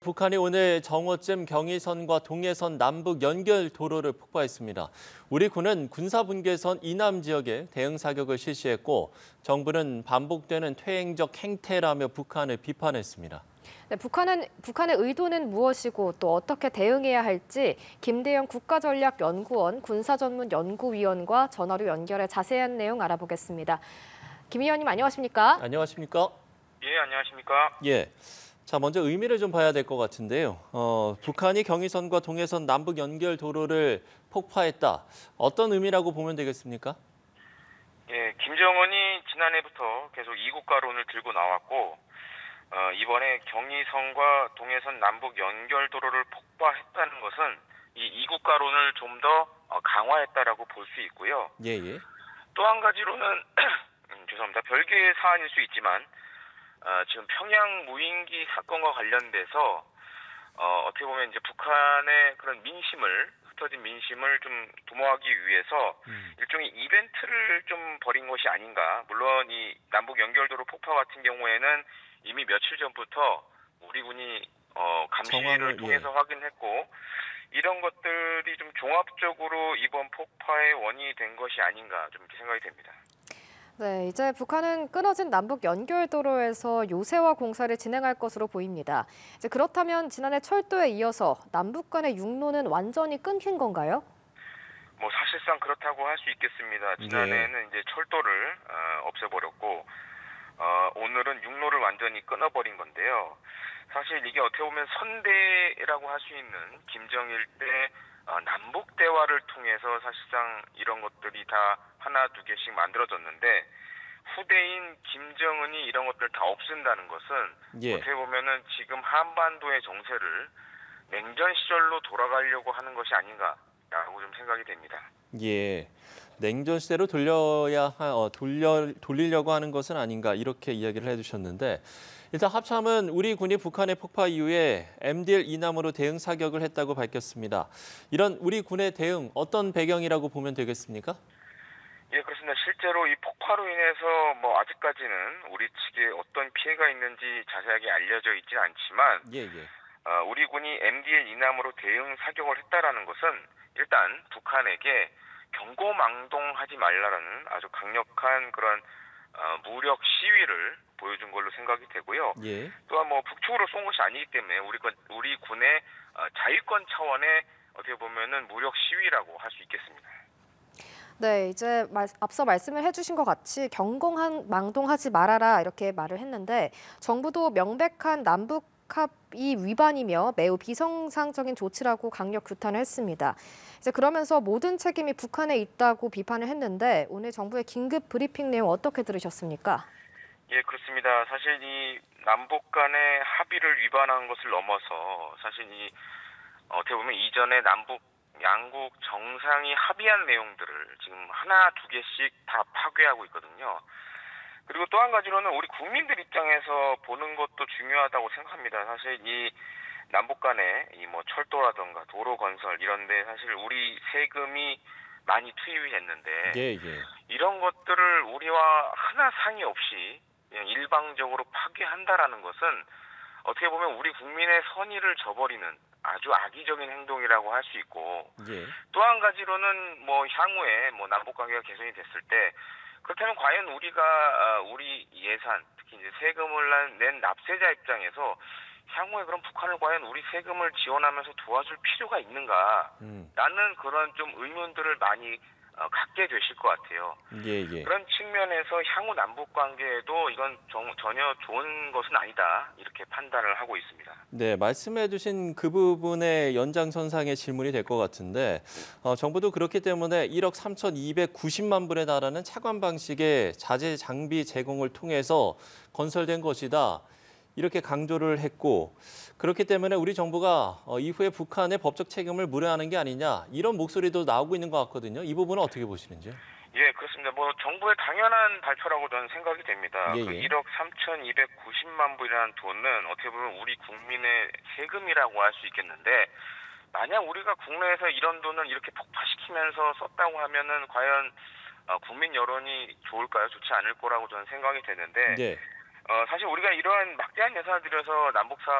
북한이 오늘 정오쯤 경의선과 동해선 남북 연결 도로를 폭파했습니다. 우리 군은 군사분계선 이남 지역에 대응 사격을 실시했고 정부는 반복되는 퇴행적 행태라며 북한을 비판했습니다. 네, 북한의 의도는 무엇이고 또 어떻게 대응해야 할지 김대영 국가전략연구원 군사전문연구위원과 전화로 연결해 자세한 내용 알아보겠습니다. 김 위원님 안녕하십니까? 안녕하십니까? 예, 안녕하십니까? 예. 자, 먼저 의미를 좀 봐야 될 것 같은데요. 북한이 경의선과 동해선 남북 연결 도로를 폭파했다. 어떤 의미라고 보면 되겠습니까? 예, 김정은이 지난해부터 계속 이국가론을 들고 나왔고 이번에 경의선과 동해선 남북 연결 도로를 폭파했다는 것은 이 이국가론을 좀 더 강화했다라고 볼 수 있고요. 예, 예. 또 한 가지로는 죄송합니다. 별개의 사안일 수 있지만 지금 평양 무인기 사건과 관련돼서 어떻게 보면 이제 북한의 그런 흩어진 민심을 좀 도모하기 위해서 일종의 이벤트를 좀 벌인 것이 아닌가. 물론 이 남북 연결도로 폭파 같은 경우에는 이미 며칠 전부터 우리 군이 감시를 통해서 확인했고 이런 것들이 좀 종합적으로 이번 폭파의 원인이 된 것이 아닌가 좀 이렇게 생각이 됩니다. 네, 이제 북한은 끊어진 남북 연결도로에서 요새화 공사를 진행할 것으로 보입니다. 이제 그렇다면 지난해 철도에 이어서 남북 간의 육로는 완전히 끊긴 건가요? 뭐 사실상 그렇다고 할 수 있겠습니다. 지난해에는 이제 철도를 없애버렸고 오늘은 육로를 완전히 끊어버린 건데요. 사실 이게 어떻게 보면 선대라고 할 수 있는 김정일 때 남북 대화를 통해서 사실상 이런 것들이 다 하나 두 개씩 만들어졌는데 후대인 김정은이 이런 것들을 다 없앤다는 것은 어떻게 보면은 지금 한반도의 정세를 냉전 시절로 돌아가려고 하는 것이 아닌가라고 좀 생각이 됩니다. 예. 냉전 시대로 돌리려고 하는 것은 아닌가 이렇게 이야기를 해주셨는데 일단 합참은 우리 군이 북한의 폭파 이후에 MDL 이남으로 대응 사격을 했다고 밝혔습니다. 이런 우리 군의 대응 어떤 배경이라고 보면 되겠습니까? 예, 그렇습니다. 실제로 이 폭파로 인해서 뭐 아직까지는 우리 측에 어떤 피해가 있는지 자세하게 알려져 있지는 않지만 우리 군이 MDL 이남으로 대응 사격을 했다라는 것은 일단 북한에게 경고망동하지 말라라는 아주 강력한 그런 무력 시위를 보여준 걸로 생각이 되고요. 또한 뭐 북측으로 쏜 것이 아니기 때문에 우리 군의 자위권 차원의 어떻게 보면은 무력 시위라고 할 수 있겠습니다. 네, 이제 앞서 말씀을 해주신 것 같이 경고망동하지 말아라 이렇게 말을 했는데 정부도 명백한 남북 합의 위반이며 매우 비정상적인 조치라고 강력 규탄을 했습니다. 이제 그러면서 모든 책임이 북한에 있다고 비판을 했는데 오늘 정부의 긴급 브리핑 내용 어떻게 들으셨습니까? 예, 그렇습니다. 사실 이 남북 간의 합의를 위반한 것을 넘어서 사실 이 어떻게 보면 이전에 남북 양국 정상이 합의한 내용들을 지금 하나 두 개씩 다 파괴하고 있거든요. 그리고 또 한 가지로는 우리 국민들 입장에서 보는 것도 중요하다고 생각합니다. 사실 이 남북 간의 이 뭐 철도라든가 도로 건설 이런데 사실 우리 세금이 많이 투입이 됐는데 이런 것들을 우리와 하나 상의 없이 그냥 일방적으로 파괴한다라는 것은 어떻게 보면 우리 국민의 선의를 저버리는 아주 악의적인 행동이라고 할 수 있고 또 한 가지로는 뭐 향후에 뭐 남북 관계가 개선이 됐을 때 그렇다면 과연 우리가 우리 예산 특히 이제 세금을 낸 납세자 입장에서 향후에 그럼 북한을 과연 우리 세금을 지원하면서 도와줄 필요가 있는가라는 그런 좀 의문들을 많이 갖게 되실 것 같아요. 그런 측면에서 향후 남북 관계에도 이건 전혀 좋은 것은 아니다 이렇게 판단을 하고 있습니다. 네, 말씀해주신 그 부분의 연장선상의 질문이 될 것 같은데 정부도 그렇기 때문에 1억 3,290만 불에 달하는 차관 방식의 자재 장비 제공을 통해서 건설된 것이다. 이렇게 강조를 했고 그렇기 때문에 우리 정부가 이후에 북한의 법적 책임을 물어야 하는 게 아니냐 이런 목소리도 나오고 있는 것 같거든요. 이 부분은 어떻게 보시는지요? 예, 그렇습니다. 뭐 정부의 당연한 발표라고 저는 생각이 됩니다. 그 1억 3,290만 불이라는 돈은 어떻게 보면 우리 국민의 세금이라고 할 수 있겠는데 만약 우리가 국내에서 이런 돈을 이렇게 폭파시키면서 썼다고 하면은 과연 국민 여론이 좋을까요? 좋지 않을 거라고 저는 생각이 되는데 사실 우리가 이러한 막대한 예산을 들여서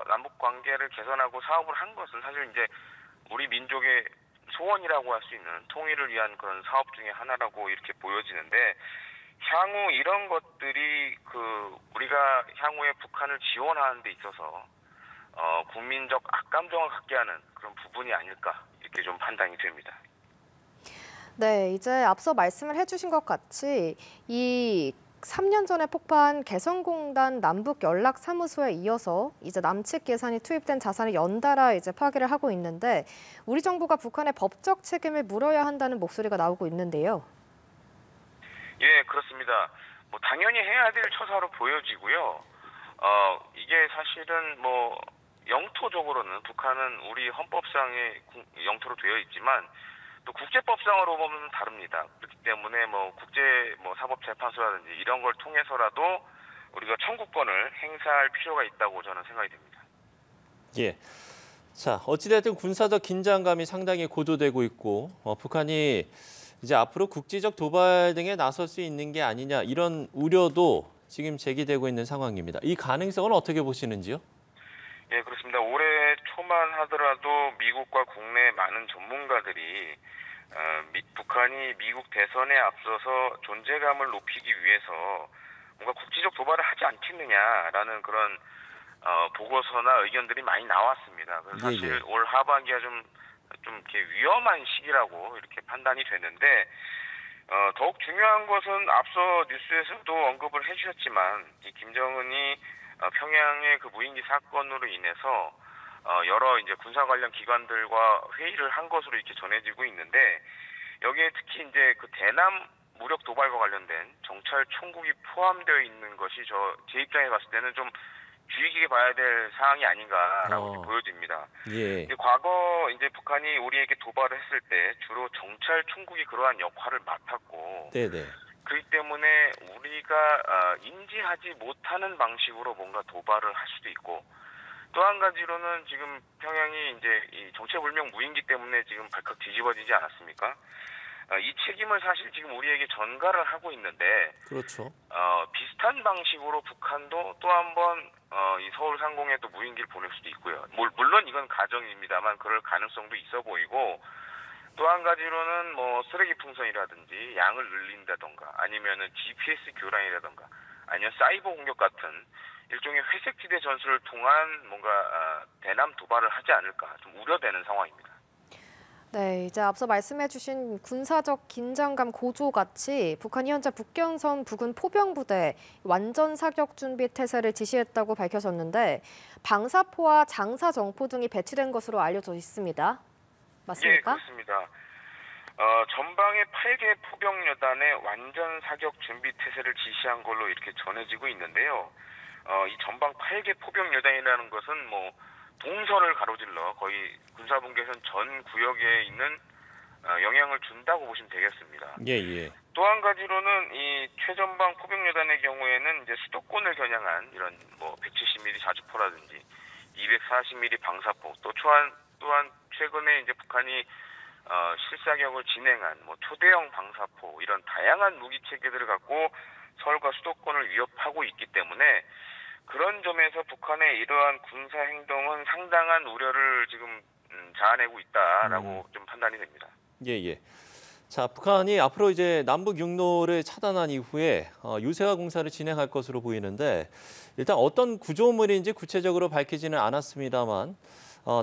남북 관계를 개선하고 사업을 한 것은 사실 이제 우리 민족의 소원이라고 할 수 있는 통일을 위한 그런 사업 중에 하나라고 이렇게 보여지는데 향후 이런 것들이 우리가 향후에 북한을 지원하는 데 있어서 국민적 악감정을 갖게 하는 그런 부분이 아닐까 이렇게 좀 판단이 됩니다. 네, 이제 앞서 말씀을 해주신 것 같이 이 3년 전에 폭파한 개성공단 남북연락사무소에 이어서 이제 남측 예산이 투입된 자산을 연달아 이제 파기를 하고 있는데 우리 정부가 북한의 법적 책임을 물어야 한다는 목소리가 나오고 있는데요. 예, 그렇습니다. 뭐 당연히 해야 될 처사로 보여지고요. 이게 사실은 뭐 영토적으로는 북한은 우리 헌법상의 영토로 되어 있지만 또 국제법상으로 보면 다릅니다. 그렇기 때문에 뭐 국제 사법재판소라든지 이런 걸 통해서라도 우리가 청구권을 행사할 필요가 있다고 저는 생각이 됩니다. 예. 자, 어찌됐든 군사적 긴장감이 상당히 고조되고 있고 북한이 이제 앞으로 국지적 도발 등에 나설 수 있는 게 아니냐 이런 우려도 지금 제기되고 있는 상황입니다. 이 가능성은 어떻게 보시는지요? 예, 그렇습니다. 올해 초만 하더라도 미국과 국내 많은 전문가들이 북한이 미국 대선에 앞서서 존재감을 높이기 위해서 뭔가 국지적 도발을 하지 않겠느냐라는 그런 보고서나 의견들이 많이 나왔습니다. 그래서 사실 올 하반기가 좀 이렇게 위험한 시기라고 이렇게 판단이 됐는데 더욱 중요한 것은 앞서 뉴스에서도 언급을 해주셨지만 이 김정은이 평양의 그 무인기 사건으로 인해서 여러 이제 군사 관련 기관들과 회의를 한 것으로 이렇게 전해지고 있는데 여기에 특히 이제 그 대남 무력 도발과 관련된 정찰 총국이 포함되어 있는 것이 제 입장에 봤을 때는 좀 주의 깊게 봐야 될 사항이 아닌가라고 보여집니다. 예. 과거 이제 북한이 우리에게 도발을 했을 때 주로 정찰 총국이 그러한 역할을 맡았고, 네네. 그렇기 때문에 우리가 인지하지 못하는 방식으로 뭔가 도발을 할 수도 있고, 또 한 가지로는 지금 평양이 이제 이 정체불명 무인기 때문에 지금 발칵 뒤집어지지 않았습니까? 이 책임을 사실 지금 우리에게 전가를 하고 있는데, 그렇죠. 비슷한 방식으로 북한도 또 한 번 이 서울 상공에 또 무인기를 보낼 수도 있고요. 물론 이건 가정입니다만 그럴 가능성도 있어 보이고, 또 한 가지로는 뭐 쓰레기 풍선이라든지 양을 늘린다던가 아니면은 GPS 교란이라던가 아니면 사이버 공격 같은 일종의 회색지대 전술을 통한 뭔가 대남 도발을 하지 않을까 좀 우려되는 상황입니다. 네, 이제 앞서 말씀해주신 군사적 긴장감 고조 같이 북한이 현재 북경선 부근 포병부대 완전 사격 준비 태세를 지시했다고 밝혀졌는데 방사포와 장사정포 등이 배치된 것으로 알려져 있습니다. 맞습니까? 예, 그렇습니다. 전방의 8개 포병여단의 완전 사격 준비 태세를 지시한 걸로 이렇게 전해지고 있는데요. 이 전방 8개 포병여단이라는 것은 뭐 동서를 가로질러 거의 군사분계선 전 구역에 있는 영향을 준다고 보시면 되겠습니다. 예. 또 한 가지로는 이 최전방 포병여단의 경우에는 이제 수도권을 겨냥한 이런 뭐 170mm 자주포라든지 240mm 방사포 또한 최근에 이제 북한이 실사격을 진행한 뭐 초대형 방사포 이런 다양한 무기 체계들을 갖고 서울과 수도권을 위협하고 있기 때문에 그런 점에서 북한의 이러한 군사 행동은 상당한 우려를 지금 자아내고 있다라고 좀 판단이 됩니다. 예. 자, 북한이 앞으로 이제 남북 육로를 차단한 이후에 유세화 공사를 진행할 것으로 보이는데 일단 어떤 구조물인지 구체적으로 밝히지는 않았습니다만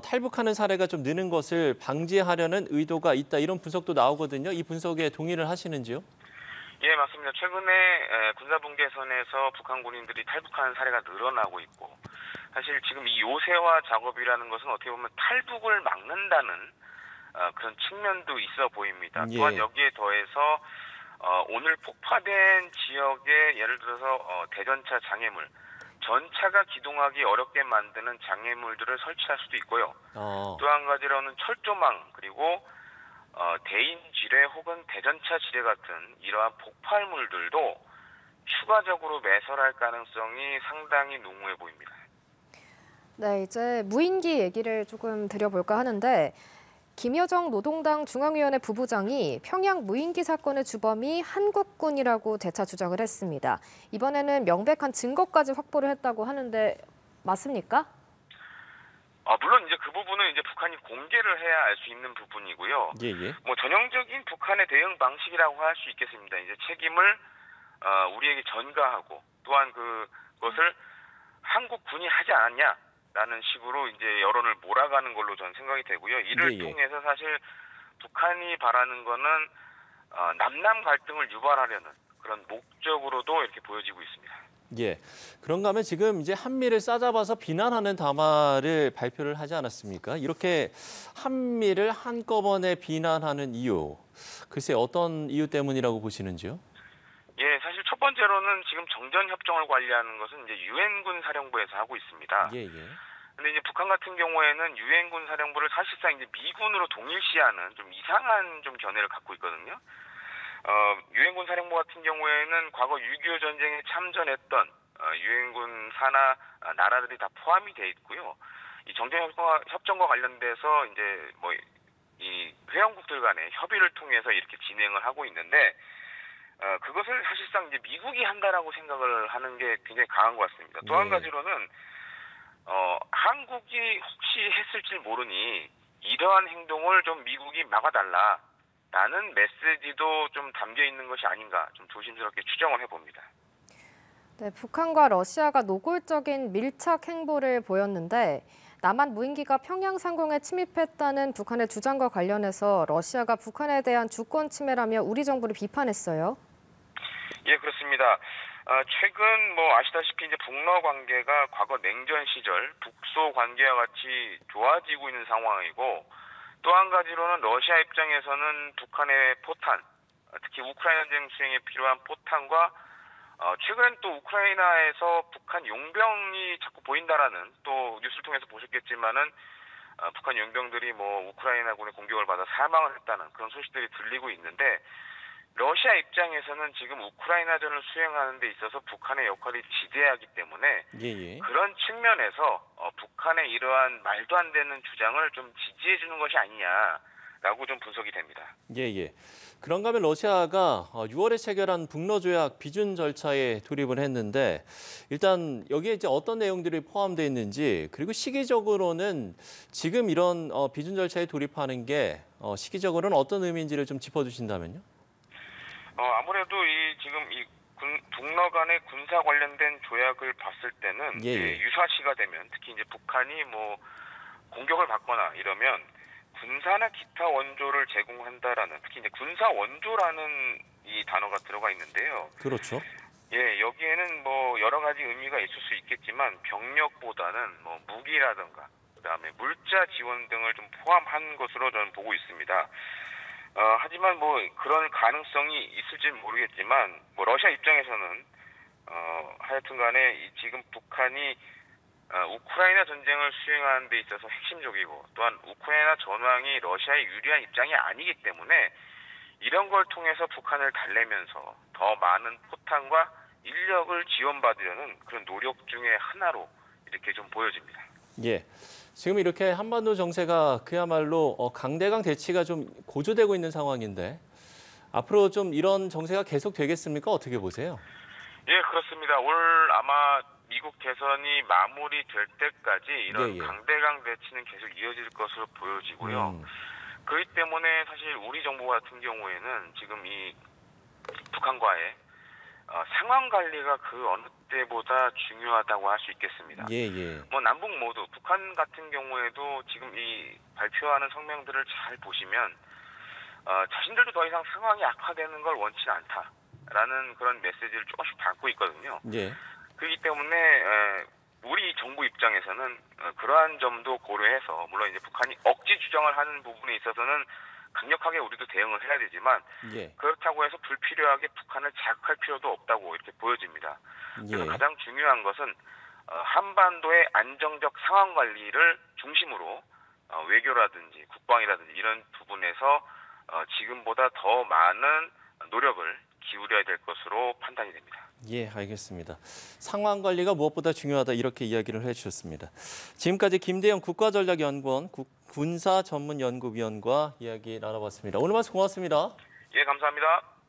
탈북하는 사례가 좀 느는 것을 방지하려는 의도가 있다 이런 분석도 나오거든요. 이 분석에 동의를 하시는지요? 예, 맞습니다. 최근에 군사분계선에서 북한 군인들이 탈북하는 사례가 늘어나고 있고 사실 지금 이 요새화 작업이라는 것은 어떻게 보면 탈북을 막는다는 그런 측면도 있어 보입니다. 또한 여기에 더해서 오늘 폭파된 지역에 예를 들어서 대전차 장애물, 전차가 기동하기 어렵게 만드는 장애물들을 설치할 수도 있고요. 또 한 가지로는 철조망 그리고 대인 지뢰 혹은 대전차 지뢰 같은 이러한 폭발물들도 추가적으로 매설할 가능성이 상당히 농후해 보입니다. 네, 이제 무인기 얘기를 조금 드려볼까 하는데 김여정 노동당 중앙위원회 부부장이 평양 무인기 사건의 주범이 한국군이라고 재차 주장을 했습니다. 이번에는 명백한 증거까지 확보를 했다고 하는데 맞습니까? 물론 이제 그 부분은 이제 북한이 공개를 해야 알 수 있는 부분이고요. 예, 예. 뭐 전형적인 북한의 대응 방식이라고 할 수 있겠습니다. 이제 책임을 우리에게 전가하고 또한 그것을 한국군이 하지 않았냐라는 식으로 이제 여론을 몰아가는 걸로 저는 생각이 되고요. 이를 예, 예. 통해서 사실 북한이 바라는 거는 남남 갈등을 유발하려는 그런 목적으로도 이렇게 보여지고 있습니다. 예. 그런가 하면 지금 이제 한미를 싸잡아서 비난하는 담화를 발표를 하지 않았습니까? 이렇게 한미를 한꺼번에 비난하는 이유, 글쎄 어떤 이유 때문이라고 보시는지요? 예, 사실 첫 번째로는 지금 정전 협정을 관리하는 것은 이제 유엔군 사령부에서 하고 있습니다. 예, 예. 근데 이제 북한 같은 경우에는 유엔군 사령부를 사실상 이제 미군으로 동일시하는 좀 이상한 좀 견해를 갖고 있거든요. 유엔군 사령부 같은 경우에는 과거 6.25 전쟁에 참전했던 유엔군 산하 나라들이 다 포함이 돼 있고요. 이 정전 협정과 관련돼서 이제 뭐 이 회원국들 간의 협의를 통해서 이렇게 진행을 하고 있는데 그것을 사실상 이제 미국이 한다라고 생각을 하는 게 굉장히 강한 것 같습니다. 또 한 네. 가지로는 한국이 혹시 했을지 모르니 이러한 행동을 좀 미국이 막아달라라는 메시지도 좀 담겨 있는 것이 아닌가 좀 조심스럽게 추정을 해봅니다. 네, 북한과 러시아가 노골적인 밀착 행보를 보였는데 남한 무인기가 평양 상공에 침입했다는 북한의 주장과 관련해서 러시아가 북한에 대한 주권 침해라며 우리 정부를 비판했어요. 예, 그렇습니다. 최근 뭐 아시다시피 이제 북러 관계가 과거 냉전 시절 북소 관계와 같이 좋아지고 있는 상황이고 또 한 가지로는 러시아 입장에서는 북한의 포탄, 특히 우크라이나 전쟁 수행에 필요한 포탄과 최근 또 우크라이나에서 북한 용병이 자꾸 보인다라는 또 뉴스를 통해서 보셨겠지만은 북한 용병들이 뭐 우크라이나군의 공격을 받아 사망을 했다는 그런 소식들이 들리고 있는데 러시아 입장에서는 지금 우크라이나전을 수행하는 데 있어서 북한의 역할이 지대하기 때문에 예, 예. 그런 측면에서 북한의 이러한 말도 안 되는 주장을 좀 지지해 주는 것이 아니냐라고 좀 분석이 됩니다. 예, 예. 그런가 하면 러시아가 6월에 체결한 북러 조약 비준 절차에 돌입을 했는데 일단 여기에 이제 어떤 내용들이 포함되어 있는지 그리고 시기적으로는 지금 이런 비준 절차에 돌입하는 게 시기적으로는 어떤 의미인지를 좀 짚어주신다면요. 아무래도 지금 북러 간의 군사 관련된 조약을 봤을 때는 예, 예. 유사시가 되면 특히 이제 북한이 뭐 공격을 받거나 이러면 군사나 기타 원조를 제공한다라는 특히 이제 군사 원조라는 이 단어가 들어가 있는데요. 그렇죠. 예, 여기에는 뭐 여러 가지 의미가 있을 수 있겠지만 병력보다는 뭐 무기라든가 그다음에 물자 지원 등을 좀 포함한 것으로 저는 보고 있습니다. 하지만 뭐 그런 가능성이 있을지는 모르겠지만 뭐 러시아 입장에서는 하여튼 간에 지금 북한이 우크라이나 전쟁을 수행하는 데 있어서 핵심적이고 또한 우크라이나 전황이 러시아의 유리한 입장이 아니기 때문에 이런 걸 통해서 북한을 달래면서 더 많은 포탄과 인력을 지원받으려는 그런 노력 중에 하나로 이렇게 좀 보여집니다. 예. 지금 이렇게 한반도 정세가 그야말로 강대강 대치가 좀 고조되고 있는 상황인데 앞으로 좀 이런 정세가 계속 되겠습니까? 어떻게 보세요? 예, 그렇습니다. 올 아마 미국 대선이 마무리될 때까지 이런 예, 예. 강대강 대치는 계속 이어질 것으로 보여지고요. 그렇기 때문에 사실 우리 정부 같은 경우에는 지금 이 북한과의 상황 관리가 그 어느 때보다 중요하다고 할 수 있겠습니다. 예, 예. 뭐 남북 모두 북한 같은 경우에도 지금 이 발표하는 성명들을 잘 보시면 자신들도 더 이상 상황이 악화되는 걸 원치는 않다라는 그런 메시지를 조금씩 담고 있거든요. 예. 그렇기 때문에 우리 정부 입장에서는 그러한 점도 고려해서 물론 이제 북한이 억지 주장을 하는 부분에 있어서는 강력하게 우리도 대응을 해야 되지만 예. 그렇다고 해서 불필요하게 북한을 자극할 필요도 없다고 이렇게 보여집니다. 그래서 예. 가장 중요한 것은 한반도의 안정적 상황 관리를 중심으로 외교라든지 국방이라든지 이런 부분에서 지금보다 더 많은 노력을 기울여야 될 것으로 판단이 됩니다. 예, 알겠습니다. 상황 관리가 무엇보다 중요하다 이렇게 이야기를 해주셨습니다. 지금까지 김대영 국가전략연구원 군사전문연구위원과 이야기 나눠봤습니다. 오늘 말씀 고맙습니다. 예, 감사합니다.